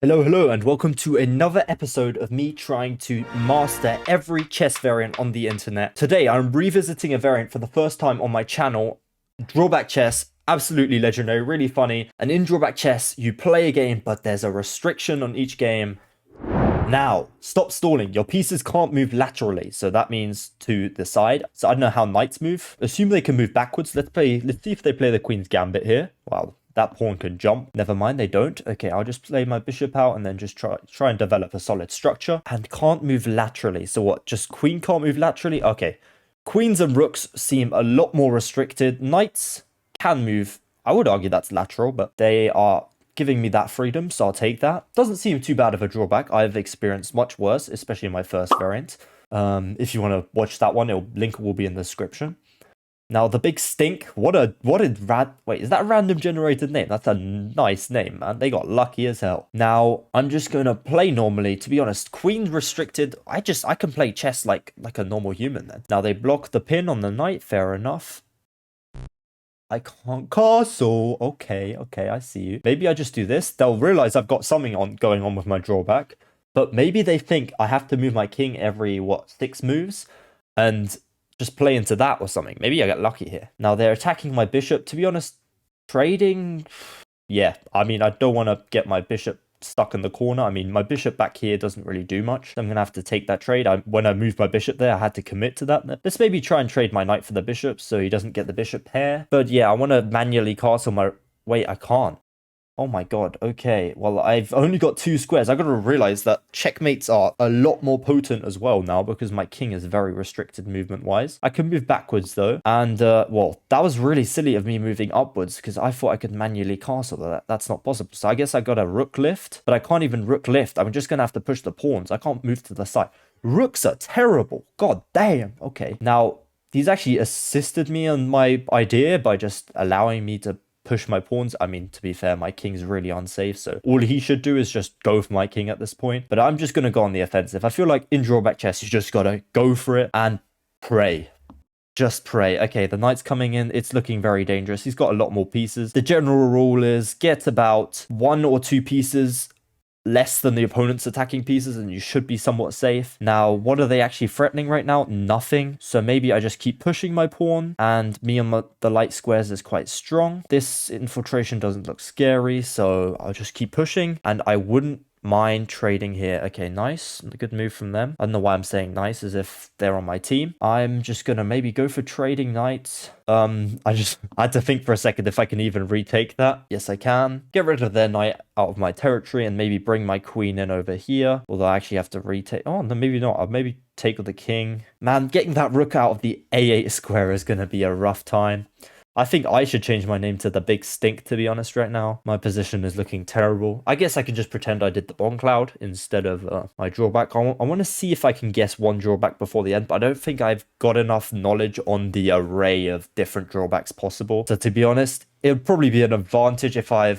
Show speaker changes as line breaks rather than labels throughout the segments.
Hello, and welcome to another episode of me trying to master every chess variant on the internet. Today, I'm revisiting a variant for the first time on my channel, Drawback Chess. Absolutely legendary, really funny. And in Drawback Chess, you play a game, but there's a restriction on each game. Now, stop stalling. Your pieces can't move laterally, so that means to the side. So I don't know how knights move. Assume they can move backwards. Let's see if they play the Queen's Gambit here. Wow. That pawn can jump. Never mind, they don't. Okay, I'll just play my bishop out and then just try and develop a solid structure. And can't move laterally. So what, just queen can't move laterally? Okay. Queens and rooks seem a lot more restricted. Knights can move. I would argue that's lateral, but they are giving me that freedom, so I'll take that. Doesn't seem too bad of a drawback. I've experienced much worse, especially in my first variant. If you want to watch that one, link will be in the description. Now, the big stink. Wait, is that a random generated name? That's a nice name, man. They got lucky as hell. Now, I'm just going to play normally. To be honest, queen restricted. I can play chess like a normal human then. Now, they block the pin on the knight. Fair enough. I can't castle. Okay, I see you. Maybe I just do this. They'll realize I've got something going on with my drawback. But maybe they think I have to move my king every, 6 moves? And just play into that or something. Maybe I get lucky here. Now they're attacking my bishop. To be honest, trading... Yeah, I mean, I don't want to get my bishop stuck in the corner. I mean, my bishop back here doesn't really do much. I'm going to have to take that trade. When I moved my bishop there, I had to commit to that. Let's maybe try and trade my knight for the bishop so he doesn't get the bishop pair. But yeah, I want to manually castle my... Wait, I can't. Oh my god, okay. Well, I've only got 2 squares. I've got to realize that checkmates are a lot more potent as well now because my king is very restricted movement-wise. I can move backwards though. And, well, that was really silly of me moving upwards because I thought I could manually castle. That's not possible. So I guess I got a rook lift, but I can't even rook lift. I'm just going to have to push the pawns. I can't move to the side. Rooks are terrible. God damn. Okay. Now, he's actually assisted me on my idea by just allowing me to push my pawns. I mean, to be fair, my king's really unsafe, so all he should do is just go for my king at this point. But I'm just going to go on the offensive. I feel like in Drawback Chess, you just got to go for it and pray. Just pray. Okay, the knight's coming in. It's looking very dangerous. He's got a lot more pieces. The general rule is get about 1 or 2 pieces less than the opponent's attacking pieces and you should be somewhat safe. Now, what are they actually threatening right now? Nothing. So maybe I just keep pushing my pawn and me on the light squares is quite strong. This infiltration doesn't look scary, so I'll just keep pushing and I wouldn't mind trading here. Okay, nice. A good move from them. I don't know why I'm saying nice as if they're on my team. I'm just gonna maybe go for trading knights. I had to think for a second if I can even retake that. Yes, I can. Get rid of their knight out of my territory and maybe bring my queen in over here. Although I actually have to retake. Oh, no, maybe not. I'll maybe take with the king. Man, getting that rook out of the A8 square is gonna be a rough time. I think I should change my name to the Big Stink, to be honest, right now. My position is looking terrible. I guess I can just pretend I did the bomb cloud instead of my drawback. I want to see if I can guess one drawback before the end, but I don't think I've got enough knowledge on the array of different drawbacks possible. So to be honest, it would probably be an advantage if I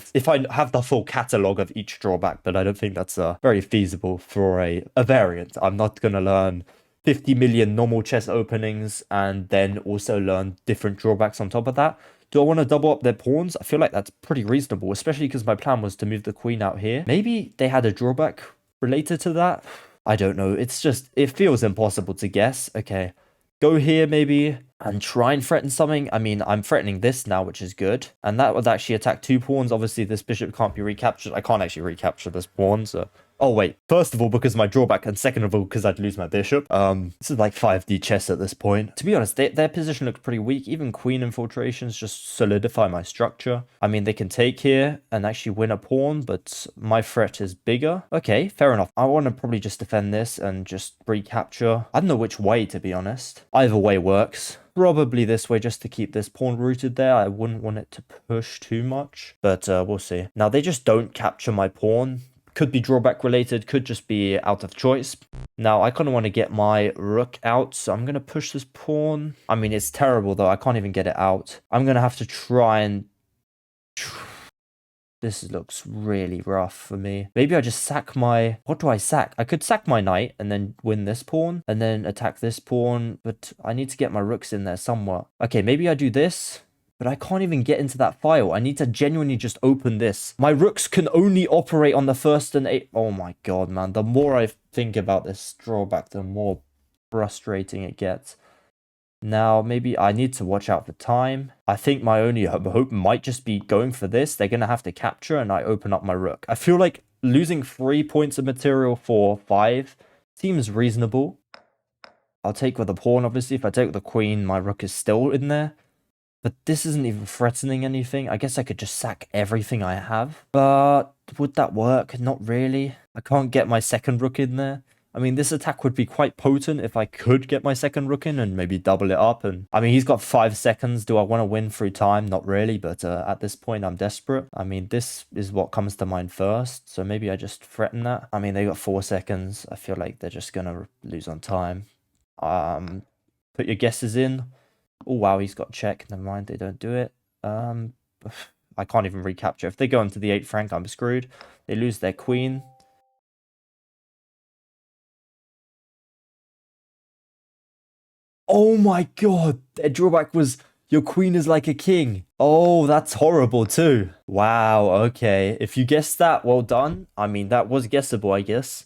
have the full catalog of each drawback, but I don't think that's very feasible for a variant. I'm not going to learn 50 million normal chess openings and then also learn different drawbacks on top of that. Do I want to double up their pawns? I feel like that's pretty reasonable, especially because my plan was to move the queen out here. Maybe they had a drawback related to that. I don't know. It's just, it feels impossible to guess. Okay, go here maybe and try and threaten something. I mean, I'm threatening this now, which is good. And that would actually attack 2 pawns. Obviously, this bishop can't be recaptured. I can't actually recapture this pawn, so... Oh, wait. First of all, because of my drawback, and second of all, because I'd lose my bishop. This is like 5D chess at this point. To be honest, their position looks pretty weak. Even queen infiltrations just solidify my structure. I mean, they can take here and actually win a pawn, but my threat is bigger. Okay, fair enough. I want to probably just defend this and just recapture. I don't know which way, to be honest. Either way works. Probably this way just to keep this pawn rooted there. I wouldn't want it to push too much, but we'll see. Now, they just don't capture my pawn. Could be drawback related, could just be out of choice. Now, I kind of want to get my rook out, so I'm going to push this pawn. I mean, it's terrible, though. I can't even get it out. I'm going to have to try and... This looks really rough for me. Maybe I just sack my... What do I sack? I could sack my knight and then win this pawn and then attack this pawn, but I need to get my rooks in there somewhat. Okay, maybe I do this. But I can't even get into that file. I need to genuinely just open this. My rooks can only operate on the first and 8th. Oh my god, man. The more I think about this drawback, the more frustrating it gets. Now, maybe I need to watch out for time. I think my only hope might just be going for this. They're going to have to capture and I open up my rook. I feel like losing 3 points of material for 5 seems reasonable. I'll take with the pawn, obviously. If I take with the queen, my rook is still in there. But this isn't even threatening anything. I guess I could just sack everything I have. But would that work? Not really. I can't get my second rook in there. I mean, this attack would be quite potent if I could get my second rook in and maybe double it up. And I mean, he's got 5 seconds. Do I want to win through time? Not really. But at this point, I'm desperate. I mean, this is what comes to mind first. So maybe I just threaten that. I mean, they got 4 seconds. I feel like they're just going to lose on time. Put your guesses in. Oh, wow, he's got check. Never mind, they don't do it. I can't even recapture. If they go into the 8th rank, I'm screwed. They lose their queen. Oh my god, their drawback was your queen is like a king. Oh, that's horrible too. Wow, okay. If you guessed that, well done. I mean, that was guessable, I guess.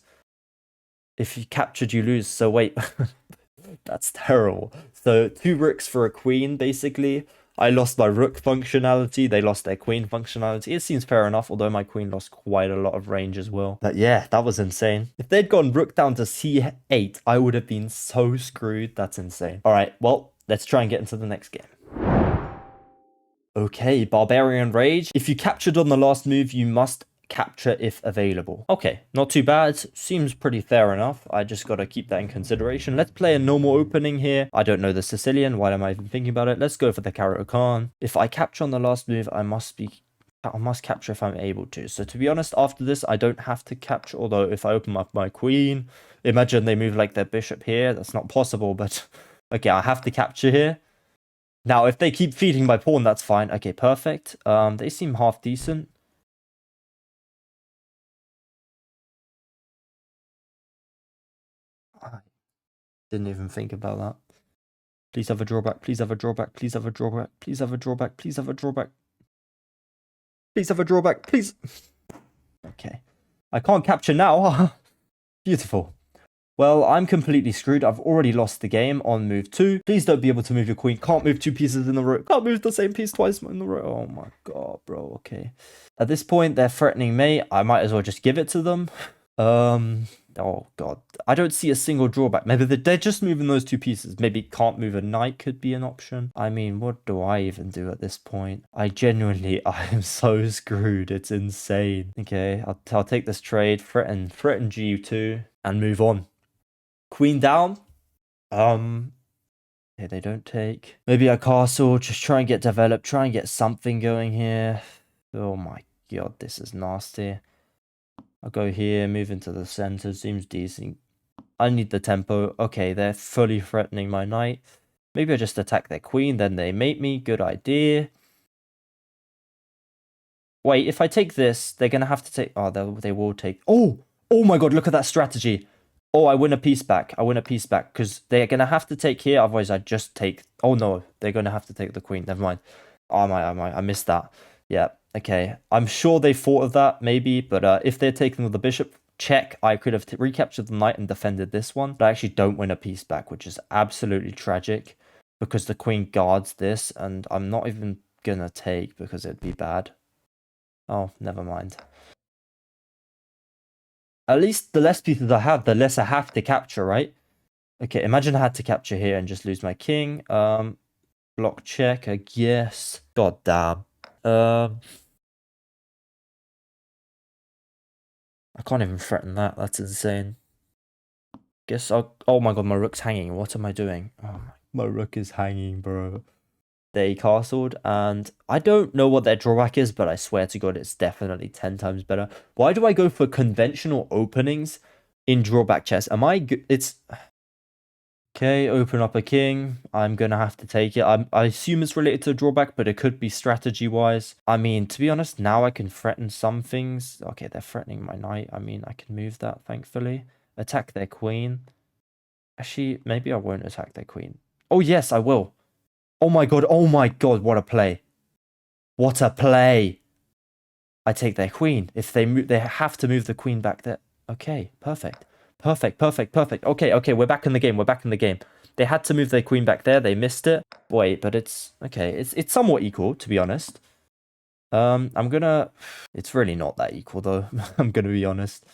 If you captured, you lose. So wait, that's terrible. So 2 rooks for a queen, basically. I lost my rook functionality. They lost their queen functionality. It seems fair enough, although my queen lost quite a lot of range as well. But yeah, that was insane. If they'd gone rook down to c8, I would have been so screwed. That's insane. All right, well, let's try and get into the next game. Okay, Barbarian Rage. If you captured on the last move, you must capture if available. Okay, not too bad. Seems pretty fair enough. I just got to keep that in consideration. Let's play a normal opening here. I don't know the Sicilian. Why am I even thinking about it? Let's go for the Carrot Khan. If I capture on the last move, I must capture if I'm able to. So to be honest, after this, I don't have to capture. Although if I open up my queen, imagine they move like their bishop here. That's not possible, but okay, I have to capture here. Now, if they keep feeding my pawn, that's fine. Okay, perfect. They seem half decent. I didn't even think about that. Please have a drawback. Please have a drawback. Please have a drawback. Please have a drawback. Please have a drawback. Please have a drawback. Please. Okay. I can't capture now. Beautiful. Well, I'm completely screwed. I've already lost the game on move 2. Please don't be able to move your queen. Can't move 2 pieces in a row. Can't move the same piece twice in a row. Oh my god, bro. Okay. At this point, they're threatening me. I might as well just give it to them. Oh god. I don't see a single drawback. Maybe they're just moving those 2 pieces. Maybe can't move a knight could be an option. I mean, what do I even do at this point? I am so screwed. It's insane. Okay, I'll take this trade, threaten G2, and move on. Queen down. Okay, they don't take. Maybe a castle. Just try and get developed. Try and get something going here. Oh my god, this is nasty. I'll go here, move into the center. Seems decent. I need the tempo. Okay, they're fully threatening my knight. Maybe I just attack their queen, then they mate me. Good idea. Wait, if I take this, they're going to have to take... Oh, they will take... Oh! Oh my god, look at that strategy. Oh, I win a piece back. I win a piece back because they're going to have to take here. Otherwise, I just take... Oh, no. They're going to have to take the queen. Never mind. Oh, I missed that. Yeah, okay. I'm sure they thought of that, maybe. But if they're taking with the bishop, check. I could have recaptured the knight and defended this one. But I actually don't win a piece back, which is absolutely tragic. Because the queen guards this. And I'm not even going to take because it'd be bad. Oh, never mind. At least the less pieces I have, the less I have to capture, right? Okay, imagine I had to capture here and just lose my king. Block check, I guess. God damn. I can't even threaten that. That's insane. Guess I'll... Oh my god, my rook's hanging. What am I doing? Oh, my rook is hanging, bro. They castled, and I don't know what their drawback is, but I swear to god, it's definitely 10 times better. Why do I go for conventional openings in drawback chess? It's... Okay, open up a king. I'm going to have to take it. I assume it's related to drawback, but it could be strategy-wise. I mean, to be honest, now I can threaten some things. Okay, they're threatening my knight. I mean, I can move that, thankfully. Attack their queen. Actually, maybe I won't attack their queen. Oh, yes, I will. Oh my god, what a play. What a play. I take their queen. If they move, they have to move the queen back there. Okay, perfect. Perfect. Okay, we're back in the game. We're back in the game. They had to move their queen back there. They missed it. Wait, but it's okay. It's somewhat equal, to be honest. I'm gonna. It's really not that equal, though. I'm gonna be honest.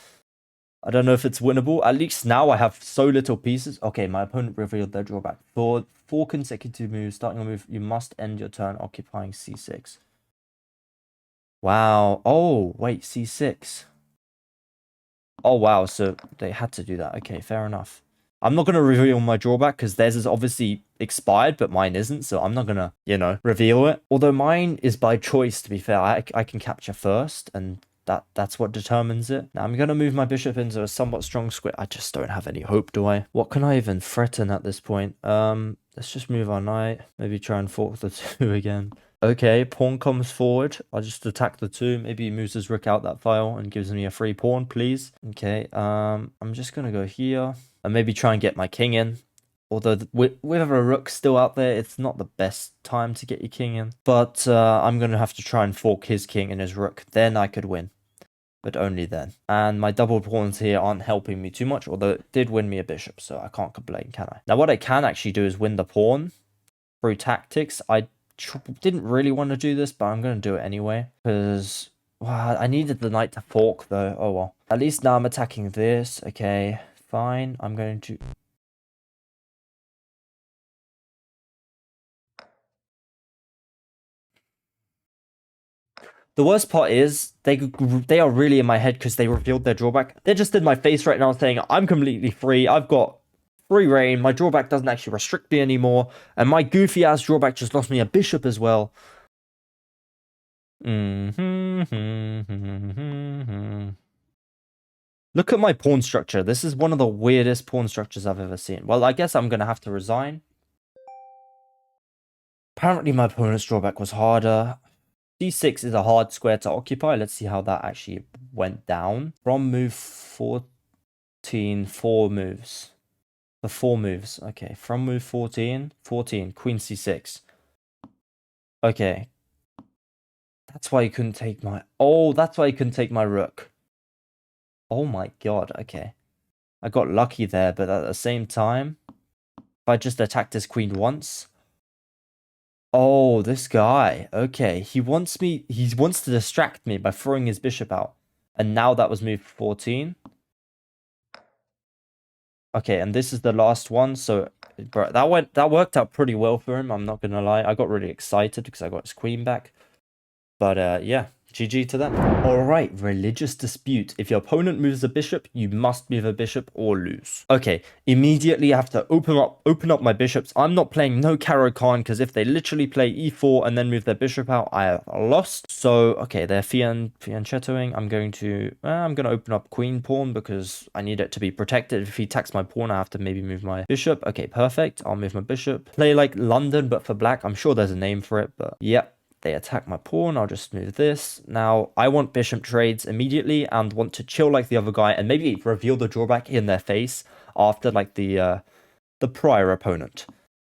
I don't know if it's winnable. At least now I have so little pieces. Okay, my opponent revealed their drawback. For 4 consecutive moves, starting a move, you must end your turn occupying c6. Wow. Oh, wait, c6. Oh, wow. So they had to do that. Okay, fair enough. I'm not going to reveal my drawback because theirs is obviously expired, but mine isn't. So I'm not going to, reveal it. Although mine is by choice, to be fair. I can capture first, and that's what determines it. Now I'm going to move my bishop into a somewhat strong square. I just don't have any hope, do I? What can I even threaten at this point? Let's just move our knight. Maybe try and fork the 2 again. Okay, pawn comes forward. I'll just attack the 2. Maybe he moves his rook out that file and gives me a free pawn, please. Okay, I'm just going to go here and maybe try and get my king in. Although with a rook still out there, it's not the best time to get your king in. But I'm going to have to try and fork his king and his rook. Then I could win. But only then. And my double pawns here aren't helping me too much. Although it did win me a bishop, so I can't complain, can I? Now what I can actually do is win the pawn through tactics. I didn't really want to do this, but I'm going to do it anyway. Because I needed the knight to fork, though. Oh, well. At least now I'm attacking this. Okay, fine. I'm going to... The worst part is they are really in my head because they revealed their drawback. They're just in my face right now saying, I'm completely free. I've got free reign. My drawback doesn't actually restrict me anymore. And my goofy ass drawback just lost me a bishop as well. Look at my pawn structure. This is one of the weirdest pawn structures I've ever seen. Well, I guess I'm going to have to resign. Apparently my opponent's drawback was harder. d6 is a hard square to occupy. Let's see how that actually went down. From move 14, 4 moves. The 4 moves. Okay, from move 14, queen c6. Okay. That's why you couldn't take my... Oh, that's why you couldn't take my rook. Oh my god, okay. I got lucky there, but at the same time, if I just attacked his queen once... Oh, this guy. Okay, he wants to distract me by throwing his bishop out. And now that was move 14. Okay, and this is the last one, so bro, that worked out pretty well for him, I'm not gonna lie. I got really excited because I got his queen back. But yeah, GG to them. Alright, religious dispute. If your opponent moves a bishop, you must move a bishop or lose. Okay, immediately I have to open up my bishops. I'm not playing no Caro Khan because if they literally play e4 and then move their bishop out, I have lost. So okay, they're fianchettoing. I'm gonna open up queen pawn because I need it to be protected. If he attacks my pawn, I have to maybe move my bishop. Okay, perfect. I'll move my bishop. Play like London but for black. I'm sure there's a name for it, but yep. They attack my pawn. I'll just move this. Now, I want bishop trades immediately and want to chill like the other guy and maybe reveal the drawback in their face after like the prior opponent.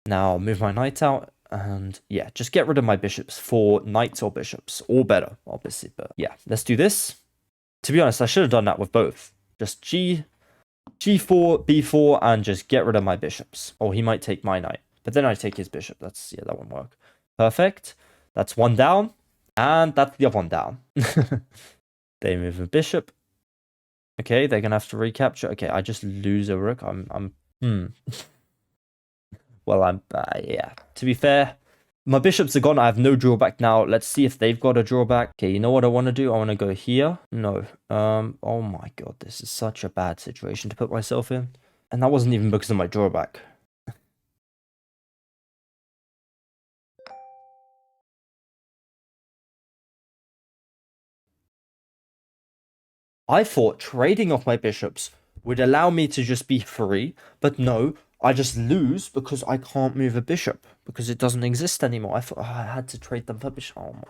Now, I'll move my knight out and yeah, just get rid of my bishops for knights or bishops or better, obviously. But yeah, let's do this. To be honest, I should have done that with both. Just G4, B4 and just get rid of my bishops. Or he might take my knight. But then I take his bishop. Yeah, that won't work. Perfect. That's one down, and that's the other one down. They move a bishop. Okay, they're gonna have to recapture. Okay, I just lose a rook. Well, yeah. To be fair, my bishops are gone. I have no drawback now. Let's see if they've got a drawback. Okay, you know what I want to do? I want to go here. No. Oh my god, this is such a bad situation to put myself in. And that wasn't even because of my drawback. I thought trading off my bishops would allow me to just be free, but no, I just lose because I can't move a bishop, because it doesn't exist anymore. I thought I had to trade them for bishop. Oh my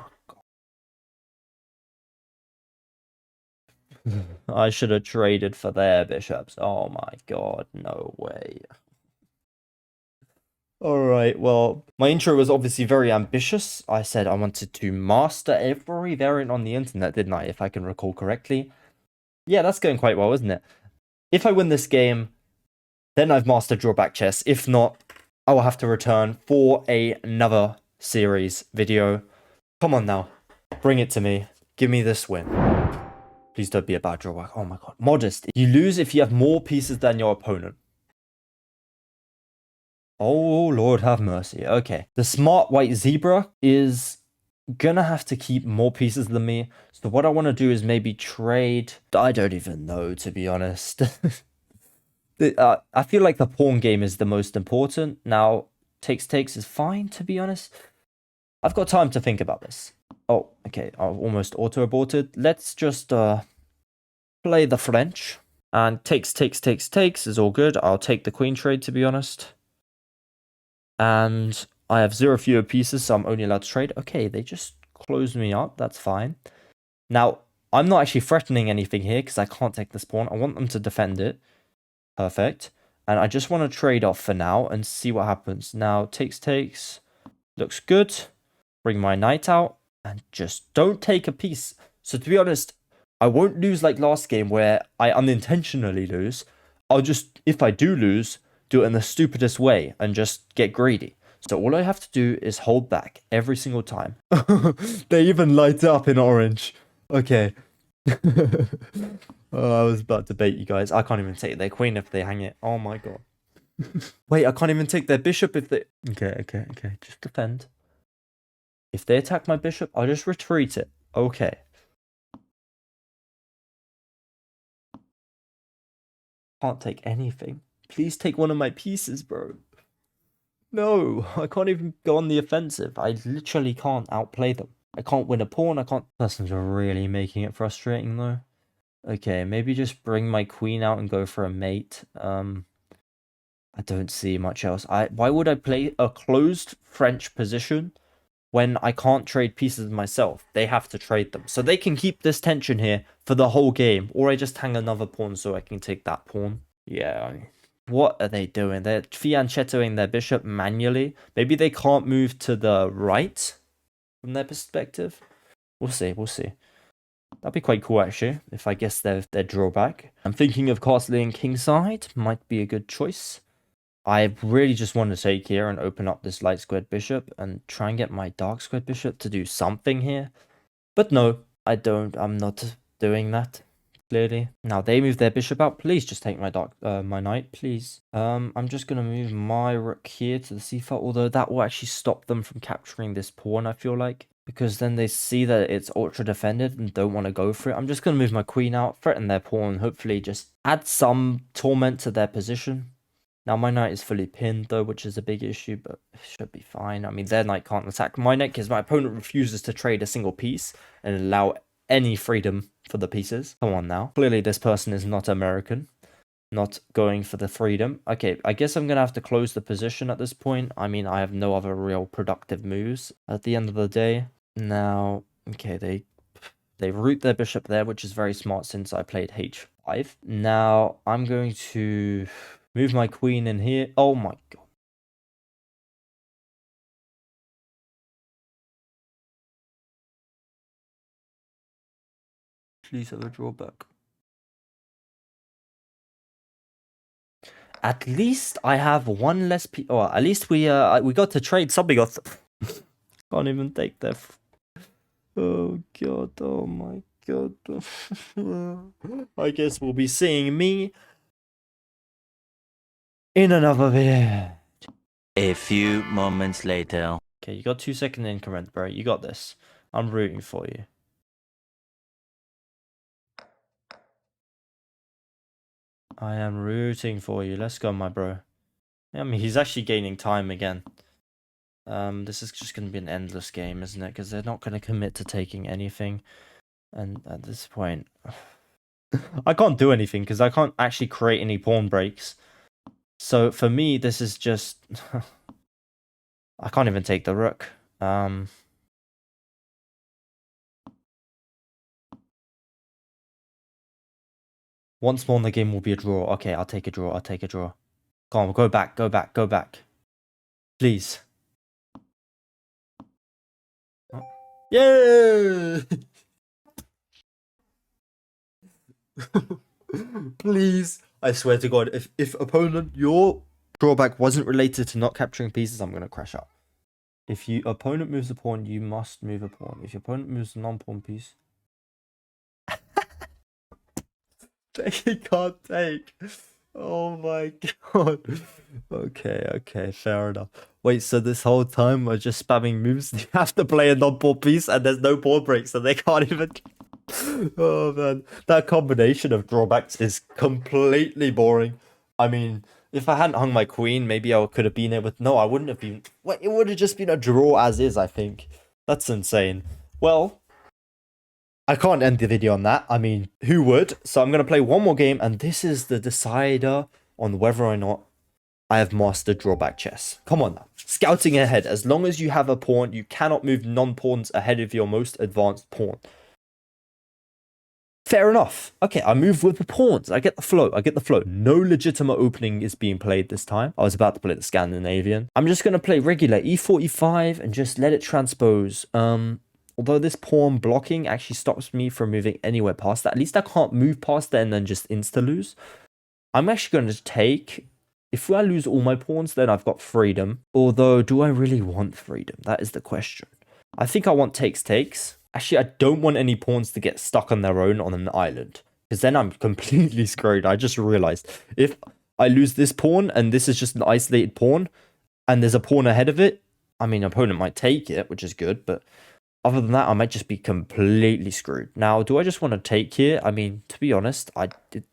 god. I should have traded for their bishops. Oh my god, no way. Alright, well, my intro was obviously very ambitious. I said I wanted to master every variant on the internet, didn't I? If I can recall correctly. Yeah, that's going quite well, isn't it? If I win this game, then I've mastered Drawback Chess. If not, I will have to return for another series video. Come on now. Bring it to me. Give me this win. Please don't be a bad drawback. Oh my god. Modest. You lose if you have more pieces than your opponent. Oh, Lord have mercy. Okay. The smart white zebra is gonna have to keep more pieces than me. So what I want to do is maybe trade. I don't even know, to be honest. I feel like the pawn game is the most important. Now, takes is fine, to be honest. I've got time to think about this. Oh, okay. I've almost auto-aborted. Let's just play the French. And takes is all good. I'll take the queen trade, to be honest. And I have 0 fewer pieces, so I'm only allowed to trade. Okay, they just closed me up. That's fine. Now, I'm not actually threatening anything here because I can't take this pawn. I want them to defend it. Perfect. And I just want to trade off for now and see what happens. Now, takes. Looks good. Bring my knight out. And just don't take a piece. So to be honest, I won't lose like last game where I unintentionally lose. I'll just, if I do lose, do it in the stupidest way and just get greedy. So all I have to do is hold back every single time. They even light up in orange. Okay. Oh, I was about to bait you guys. I can't even take their queen if they hang it. Oh my god. Wait, I can't even take their bishop if they... Okay. Just defend. If they attack my bishop, I'll just retreat it. Okay. Can't take anything. Please take one of my pieces, bro. No, I can't even go on the offensive. I literally can't outplay them. I can't win a pawn. I can't... Persons are really making it frustrating, though. Okay, maybe just bring my queen out and go for a mate. I don't see much else. Why would I play a closed French position when I can't trade pieces myself? They have to trade them. So they can keep this tension here for the whole game. Or I just hang another pawn so I can take that pawn. Yeah, what are they doing? They're fianchettoing their bishop manually. Maybe they can't move to the right from their perspective. We'll see. That'd be quite cool, actually, if I guess their drawback. I'm thinking of castling kingside. Might be a good choice. I really just want to take here and open up this light squared bishop and try and get my dark squared bishop to do something here. But no, I don't. I'm not doing that, clearly. Now, they move their bishop out. Please just take my knight, please. I'm just going to move my rook here to the c-file, although that will actually stop them from capturing this pawn, I feel like. Because then they see that it's ultra defended and don't want to go for it. I'm just going to move my queen out, threaten their pawn, hopefully just add some torment to their position. Now, my knight is fully pinned, though, which is a big issue, but it should be fine. I mean, their knight can't attack my knight because my opponent refuses to trade a single piece and allow any freedom for the pieces. Come on now. Clearly, this person is not American. Not going for the freedom. Okay, I guess I'm going to have to close the position at this point. I mean, I have no other real productive moves at the end of the day. Now, okay, they root their bishop there, which is very smart since I played h5. Now, I'm going to move my queen in here. Oh my god. Please have a drawback. At least I have one less oh, at least we got to trade something off. Can't even take that. Oh god, oh my god. I guess we'll be seeing me in another video.
A few moments later.
Okay, you got 2-second increment, bro. You got this. I'm rooting for you. I am rooting for you. Let's go, my bro. I mean, he's actually gaining time again. This is just going to be an endless game, isn't it? Because they're not going to commit to taking anything. And at this point, I can't do anything because I can't actually create any pawn breaks. So for me, this is just... I can't even take the rook. Once more in the game will be a draw. Okay, I'll take a draw. Come on, go back. Please. Yeah. Please. I swear to God, if opponent, your drawback wasn't related to not capturing pieces, I'm gonna crash out. If your opponent moves a pawn, you must move a pawn. If your opponent moves a non-pawn piece, he can't take. Oh my God. Okay, fair enough. Wait, so this whole time we're just spamming moves? You have to play a non-pawn piece and there's no pawn break, so they can't even... Oh man, that combination of drawbacks is completely boring. I mean, if I hadn't hung my queen, maybe I could have been able to... No, I wouldn't have been... Well, it would have just been a draw as is, I think. That's insane. Well, I can't end the video on that. I mean, who would? So I'm going to play one more game, and this is the decider on whether or not I have mastered drawback chess. Come on now. Scouting ahead. As long as you have a pawn, you cannot move non-pawns ahead of your most advanced pawn. Fair enough. Okay, I move with the pawns. I get the flow. No legitimate opening is being played this time. I was about to play the Scandinavian. I'm just going to play regular e45 and just let it transpose. Although this pawn blocking actually stops me from moving anywhere past that. At least I can't move past that and then just insta-lose. I'm actually going to take... If I lose all my pawns, then I've got freedom. Although, do I really want freedom? That is the question. I think I want takes. Actually, I don't want any pawns to get stuck on their own on an island. Because then I'm completely screwed. I just realized. If I lose this pawn, and this is just an isolated pawn, and there's a pawn ahead of it, I mean, opponent might take it, which is good, but... Other than that, I might just be completely screwed. Now, do I just want to take here? I mean, to be honest,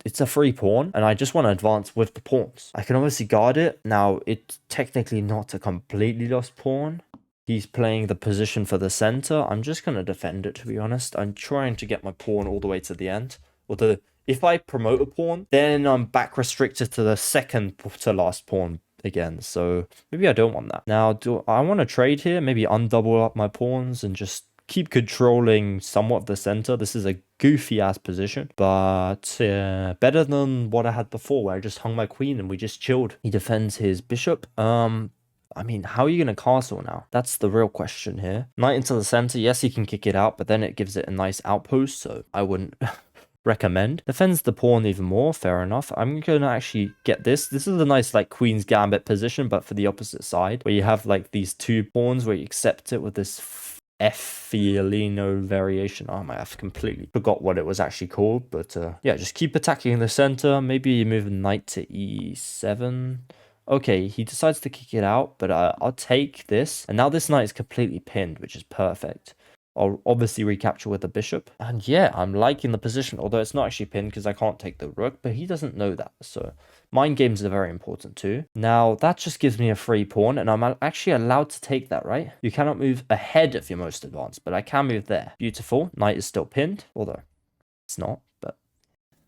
it's a free pawn, and I just want to advance with the pawns. I can obviously guard it. Now, it's technically not a completely lost pawn. He's playing the position for the center. I'm just going to defend it, to be honest. I'm trying to get my pawn all the way to the end. Although, if I promote a pawn, then I'm back restricted to the second to last pawn again, so maybe I don't want that. Now, do I want to trade here? Maybe undouble up my pawns and just keep controlling somewhat of the center. This is a goofy ass position, but better than what I had before, where I just hung my queen and we just chilled. He defends his bishop. I mean, how are you going to castle now? That's the real question here. Knight into the center. Yes, he can kick it out, but then it gives it a nice outpost, so I wouldn't recommend. Defends the pawn even more. Fair enough. I'm going to actually get this. This is a nice, like, queen's gambit position, but for the opposite side, where you have, like, these two pawns where you accept it with this Fiolino variation. Oh my, I've completely forgot what it was actually called, but yeah, just keep attacking the center. Maybe you move a knight to e7. Okay, he decides to kick it out, but I'll take this. And now this knight is completely pinned, which is perfect. I'll obviously recapture with the bishop. And yeah, I'm liking the position, although it's not actually pinned because I can't take the rook, but he doesn't know that. So mind games are very important too. Now, that just gives me a free pawn, and I'm actually allowed to take that, right? You cannot move ahead of your most advanced, but I can move there. Beautiful. Knight is still pinned, although it's not, but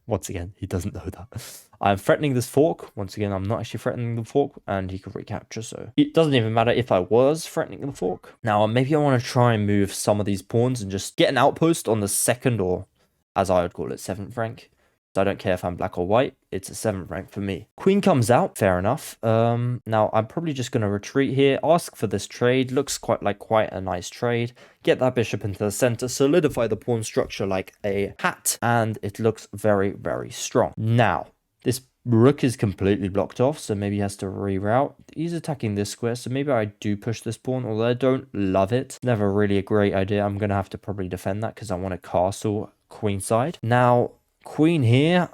once again, he doesn't know that. I'm threatening this fork. Once again, I'm not actually threatening the fork, and he could recapture, so it doesn't even matter if I was threatening the fork. Now, maybe I want to try and move some of these pawns and just get an outpost on the second, or as I would call it, 7th rank. So I don't care if I'm black or white. It's a 7th rank for me. Queen comes out. Fair enough. Now, I'm probably just going to retreat here. Ask for this trade. Looks quite a nice trade. Get that bishop into the center. Solidify the pawn structure like a hat. And it looks very, very strong. Now, this rook is completely blocked off, so maybe he has to reroute. He's attacking this square, so maybe I do push this pawn, although I don't love it. Never really a great idea. I'm going to have to probably defend that because I want to castle queenside. Now, queen here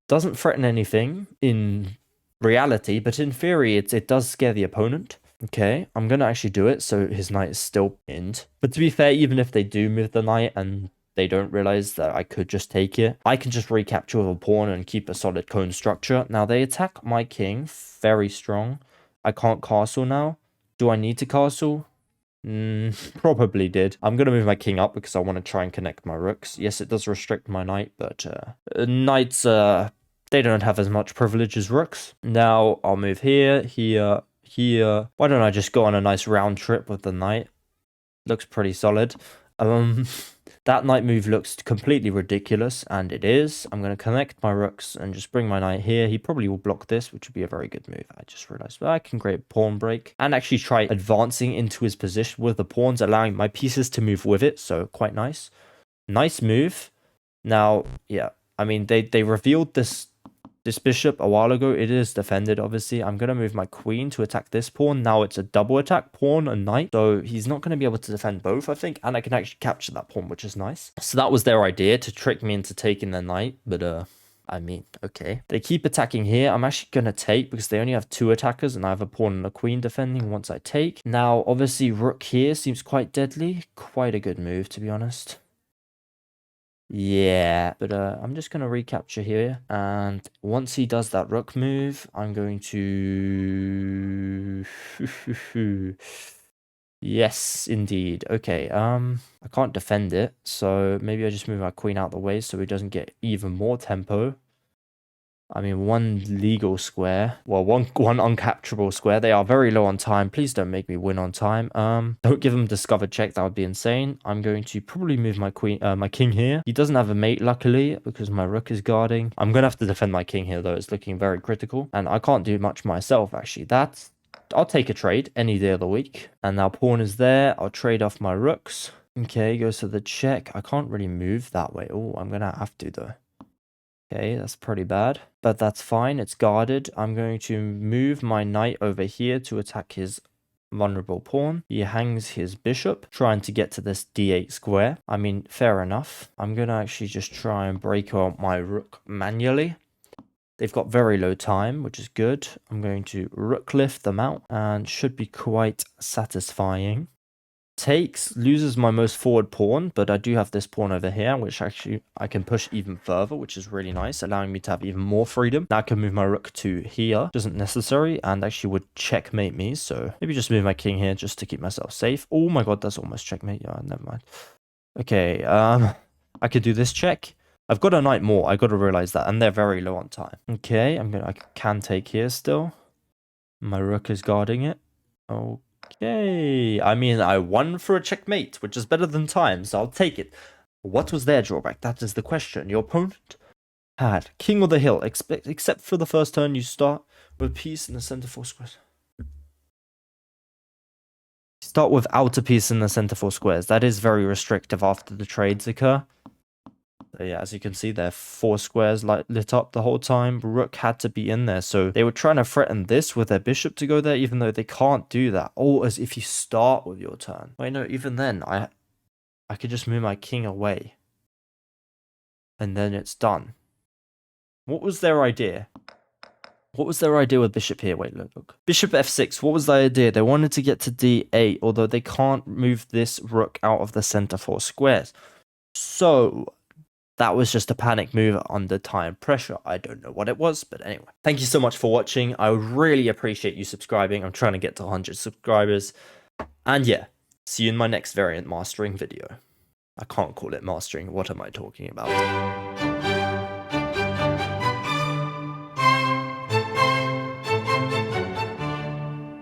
doesn't threaten anything in reality, but in theory, it does scare the opponent. Okay, I'm going to actually do it, so his knight is still pinned. But to be fair, even if they do move the knight and they don't realize that I could just take it, I can just recapture with a pawn and keep a solid cone structure. Now, they attack my king. Very strong. I can't castle now. Do I need to castle? Probably did. I'm going to move my king up because I want to try and connect my rooks. Yes, it does restrict my knight, but knights, they don't have as much privilege as rooks. Now, I'll move here, here, here. Why don't I just go on a nice round trip with the knight? Looks pretty solid. That knight move looks completely ridiculous, and it is. I'm going to connect my rooks and just bring my knight here. He probably will block this, which would be a very good move. I just realized I can create a pawn break and actually try advancing into his position with the pawns, allowing my pieces to move with it. So quite nice. Nice move. Now, yeah, I mean, they revealed this bishop a while ago. It is defended, obviously. I'm going to move my queen to attack this pawn. Now it's a double attack, pawn and knight. So he's not going to be able to defend both, I think. And I can actually capture that pawn, which is nice. So that was their idea, to trick me into taking the knight. But, I mean, okay. They keep attacking here. I'm actually going to take because they only have 2 attackers and I have a pawn and a queen defending once I take. Now, obviously, rook here seems quite deadly. Quite a good move, to be honest. Yeah, but I'm just going to recapture here. And once he does that rook move, I'm going to... Yes, indeed. Okay, I can't defend it. So maybe I just move my queen out the way so he doesn't get even more tempo. I mean, 1 legal square. Well, one uncapturable square. They are very low on time. Please don't make me win on time. Don't give him discovered check. That would be insane. I'm going to probably move my my king here. He doesn't have a mate, luckily, because my rook is guarding. I'm going to have to defend my king here, though. It's looking very critical. And I can't do much myself, actually. I'll take a trade any day of the week. And now pawn is there. I'll trade off my rooks. Okay, goes to the check. I can't really move that way. Oh, I'm going to have to, though. Okay, that's pretty bad, but that's fine. It's guarded. I'm going to move my knight over here to attack his vulnerable pawn. He hangs his bishop, trying to get to this d8 square. I mean, fair enough. I'm going to actually just try and break out my rook manually. They've got very low time, which is good. I'm going to rook lift them out and should be quite satisfying. Takes, loses my most forward pawn, but I do have this pawn over here, which actually I can push even further, which is really nice, allowing me to have even more freedom. Now I can move my rook to here, which isn't necessary, and actually would checkmate me, so maybe just move my king here just to keep myself safe. Oh my god, that's almost checkmate. Yeah, never mind. Okay, I could do this check. I've got a knight more, I gotta realize that, and they're very low on time. Okay, I can take here still. My rook is guarding it. Okay, I mean, I won for a checkmate, which is better than time, so I'll take it. What was their drawback? That is the question. Your opponent had king of the hill, except for the first turn you start with piece in the center 4 squares. Start without a piece in the center 4 squares. That is very restrictive after the trades occur. So yeah, as you can see, there are 4 squares lit up the whole time. Rook had to be in there, so they were trying to threaten this with their bishop to go there, even though they can't do that. Oh, as if you start with your turn. Wait, no, even then, I could just move my king away. And then it's done. What was their idea? What was their idea with bishop here? Wait, look. Bishop f6, what was the idea? They wanted to get to d8, although they can't move this rook out of the center 4 squares. So that was just a panic move under time pressure. I don't know what it was, but anyway. Thank you so much for watching. I really appreciate you subscribing. I'm trying to get to 100 subscribers. And yeah, see you in my next variant mastering video. I can't call it mastering. What am I talking about?